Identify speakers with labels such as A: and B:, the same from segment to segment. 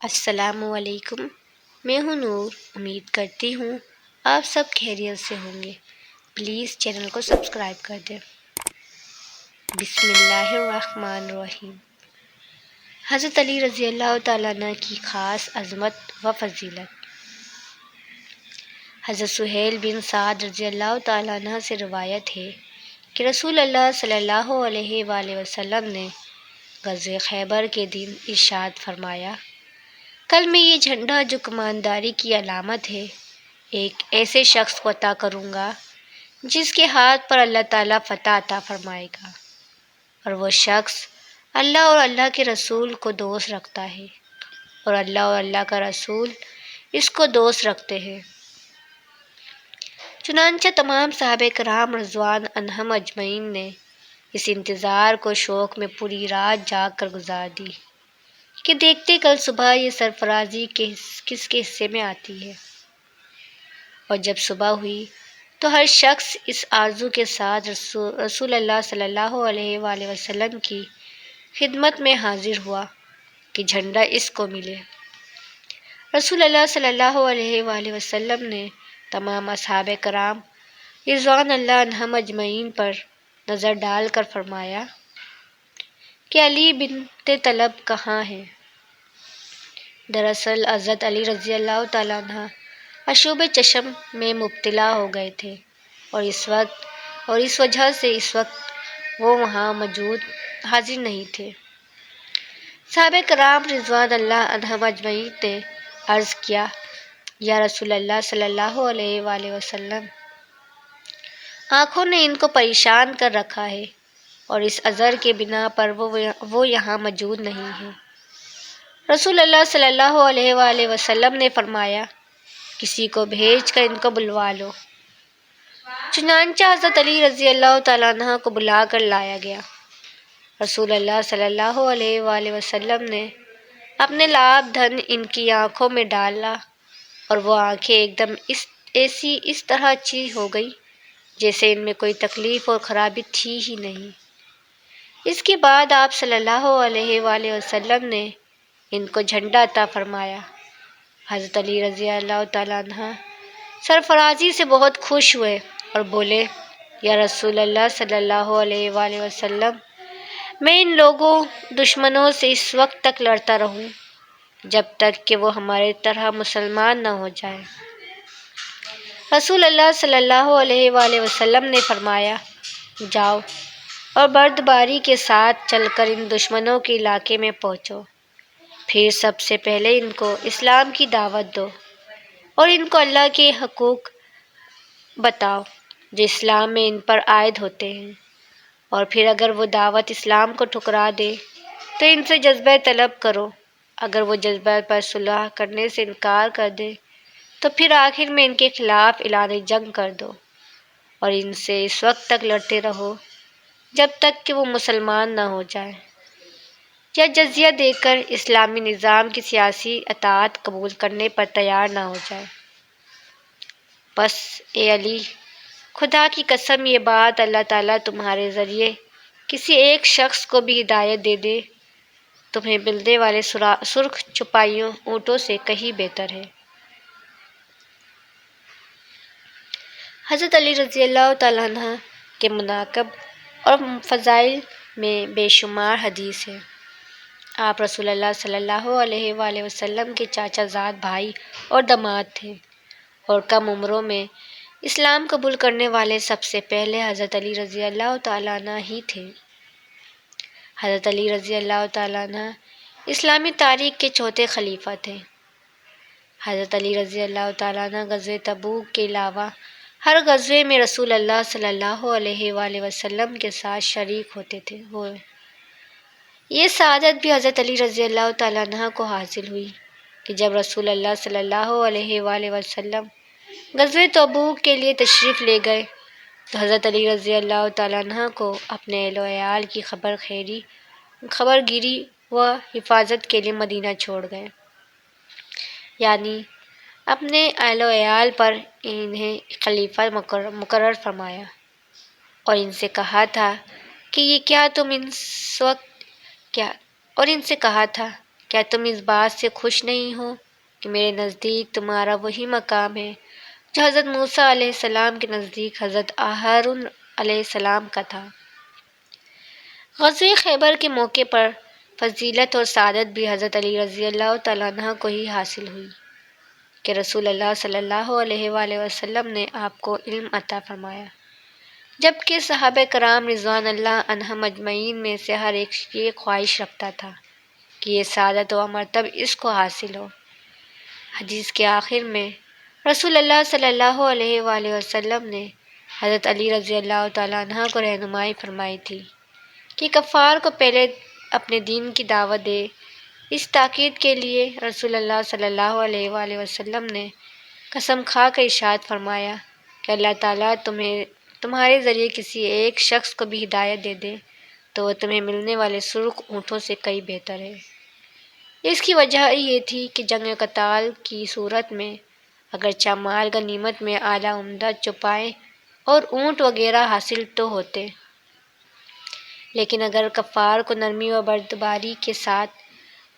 A: السلام علیکم، میں ہوں نور۔ امید کرتی ہوں آپ سب خیریت سے ہوں گے۔ پلیز چینل کو سبسکرائب کر دیں۔ بسم اللہ الرحمن الرحیم۔ حضرت علی رضی اللہ تعالیٰ عنہ کی خاص عظمت و فضیلت۔ حضرت سہیل بن سعد رضی اللہ تعالیٰ عنہ سے روایت ہے کہ رسول اللہ صلی اللہ علیہ وآلہ وسلم نے غزوہ خیبر کے دن ارشاد فرمایا، کل میں یہ جھنڈا جو کمانداری کی علامت ہے، ایک ایسے شخص کو عطا کروں گا جس کے ہاتھ پر اللہ تعالیٰ فتح عطا فرمائے گا، اور وہ شخص اللہ اور اللہ کے رسول کو دوست رکھتا ہے، اور اللہ کا رسول اس کو دوست رکھتے ہیں۔ چنانچہ تمام صحابہ کرام رضوان عنہم اجمعین نے اس انتظار کو شوق میں پوری رات جاگ کر گزار دی کہ دیکھتے کل صبح یہ سرفرازی کس کے حصے میں آتی ہے۔ اور جب صبح ہوئی تو ہر شخص اس آرزو کے ساتھ رسول اللہ صلی اللہ علیہ وآلہ وسلم کی خدمت میں حاضر ہوا کہ جھنڈا اس کو ملے۔ رسول اللہ صلی اللہ علیہ وآلہ وسلم نے تمام اصحاب کرام رضوان اللہ عنہم اجمعین پر نظر ڈال کر فرمایا کہ علی بنت طلب کہاں ہے؟ دراصل حضرت علی رضی اللہ تعالیٰ عنہ عشوب چشم میں مبتلا ہو گئے تھے، اور اس وجہ سے اس وقت وہ وہاں حاضر نہیں تھے۔ صحابہ کرام رضوان اللہ عنہم اجمعین نے عرض کیا، یا رسول اللہ صلی اللہ علیہ وآلہ وسلم، آنکھوں نے ان کو پریشان کر رکھا ہے، اور اس عذر کے بنا پر وہ یہاں موجود نہیں ہے۔ رسول اللہ صلی اللہ علیہ وآلہ وسلم نے فرمایا، کسی کو بھیج کر ان کو بلوا لو۔ چنانچہ حضرت علی رضی اللہ تعالیٰ عنہ کو بلا کر لایا گیا۔ رسول اللہ صلی اللہ علیہ وآلہ وسلم نے اپنے لعاب دھن ان کی آنکھوں میں ڈالا، اور وہ آنکھیں ایک دم اس طرح اچھی ہو گئی جیسے ان میں کوئی تکلیف اور خرابی تھی ہی نہیں۔ اس کے بعد آپ صلی اللہ علیہ وآلہ وسلم نے ان کو جھنڈا عطا فرمایا۔ حضرت علی رضی اللہ تعالیٰ عنہ سرفرازی سے بہت خوش ہوئے اور بولے، یا رسول اللہ صلی اللہ علیہ وآلہ وسلم، میں ان لوگوں دشمنوں سے اس وقت تک لڑتا رہوں جب تک کہ وہ ہمارے طرح مسلمان نہ ہو جائیں۔ رسول اللہ صلی اللہ علیہ وآلہ وسلم نے فرمایا، جاؤ اور بردباری کے ساتھ چل کر ان دشمنوں کے علاقے میں پہنچو، پھر سب سے پہلے ان کو اسلام کی دعوت دو اور ان کو اللہ کے حقوق بتاؤ جو اسلام میں ان پر عائد ہوتے ہیں، اور پھر اگر وہ دعوت اسلام کو ٹھکرا دے تو ان سے جذبہ طلب کرو، اگر وہ جذبہ پر صلح کرنے سے انکار کر دے تو پھر آخر میں ان کے خلاف اعلان جنگ کر دو، اور ان سے اس وقت تک لڑتے رہو جب تک کہ وہ مسلمان نہ ہو جائیں یا جزیہ دے کر اسلامی نظام کی سیاسی اطاعت قبول کرنے پر تیار نہ ہو جائے۔ بس اے علی، خدا کی قسم یہ بات اللہ تعالیٰ تمہارے ذریعے کسی ایک شخص کو بھی ہدایت دے دے، تمہیں ملنے والے سرخ چوپائیوں اونٹوں سے کہیں بہتر ہے۔ حضرت علی رضی اللہ تعالیٰ عنہ کے مناقب اور فضائل میں بے شمار حدیث ہے۔ آپ رسول اللہ صلی اللہ علیہ وآلہ وسلم کے چاچا زاد بھائی اور داماد تھے، اور کم عمروں میں اسلام قبول کرنے والے سب سے پہلے حضرت علی رضی اللہ تعالیٰ عنہ ہی تھے۔ حضرت علی رضی اللہ تعالیٰ عنہ اسلامی تاریخ کے چوتھے خلیفہ تھے۔ حضرت علی رضی اللہ تعالیٰ عنہ غزوہ تبوک کے علاوہ ہر غزوے میں رسول اللہ صلی اللہ علیہ وآلہ وسلم کے ساتھ شریک ہوتے تھے۔ یہ سعادت بھی حضرت علی رضی اللہ تعالیٰ عنہ کو حاصل ہوئی کہ جب رسول اللہ صلی اللہ علیہ وآلہ وسلم غزوہ تبوک کے لیے تشریف لے گئے تو حضرت علی رضی اللہ تعالیٰ عنہ کو اپنے اہل و عیال کی خبر گیری و حفاظت کے لیے مدینہ چھوڑ گئے، یعنی اپنے اہل و عیال پر انہیں خلیفہ مقرر فرمایا، اور ان سے کہا تھا کہ کیا تم اس بات سے خوش نہیں ہو کہ میرے نزدیک تمہارا وہی مقام ہے جو حضرت موسیٰ علیہ السلام کے نزدیک حضرت ہارون علیہ السلام کا تھا۔ غزوہ خیبر کے موقع پر فضیلت اور سعادت بھی حضرت علی رضی اللہ تعالیٰ عنہ کو ہی حاصل ہوئی کہ رسول اللہ صلی اللہ علیہ وآلہ وسلم نے آپ کو علم عطا فرمایا، جبکہ صحابہ کرام رضوان اللہ عنہم اجمعین میں سے ہر ایک یہ خواہش رکھتا تھا کہ یہ سعادت و مرتبہ اس کو حاصل ہو۔ حدیث کے آخر میں رسول اللہ صلی اللہ علیہ وآلہ وسلم نے حضرت علی رضی اللہ تعالیٰ عنہ کو رہنمائی فرمائی تھی کہ کفار کو پہلے اپنے دین کی دعوت دے۔ اس تاکید کے لیے رسول اللہ صلی اللہ علیہ وآلہ وسلم نے قسم کھا کر ارشاد فرمایا کہ اللہ تعالیٰ تمہارے ذریعے کسی ایک شخص کو بھی ہدایت دے دے تو وہ تمہیں ملنے والے سرخ اونٹوں سے کئی بہتر ہے۔ اس کی وجہ یہ تھی کہ جنگ قتال کی صورت میں اگرچہ مال غنیمت میں اعلیٰ عمدہ چوپائے اور اونٹ وغیرہ حاصل تو ہوتے، لیکن اگر کفار کو نرمی و بردباری کے ساتھ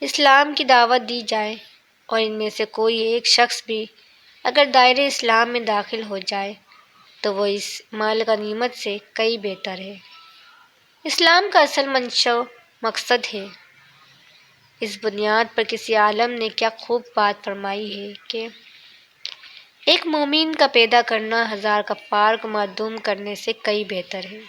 A: اسلام کی دعوت دی جائے اور ان میں سے کوئی ایک شخص بھی اگر دائرۂ اسلام میں داخل ہو جائے تو وہ اس مال غنیمت سے کئی بہتر ہے۔ اسلام کا اصل منشا و مقصد ہے۔ اس بنیاد پر کسی عالم نے کیا خوب بات فرمائی ہے کہ ایک مومن کا پیدا کرنا 1000 کفار کو معدوم کرنے سے کئی بہتر ہے۔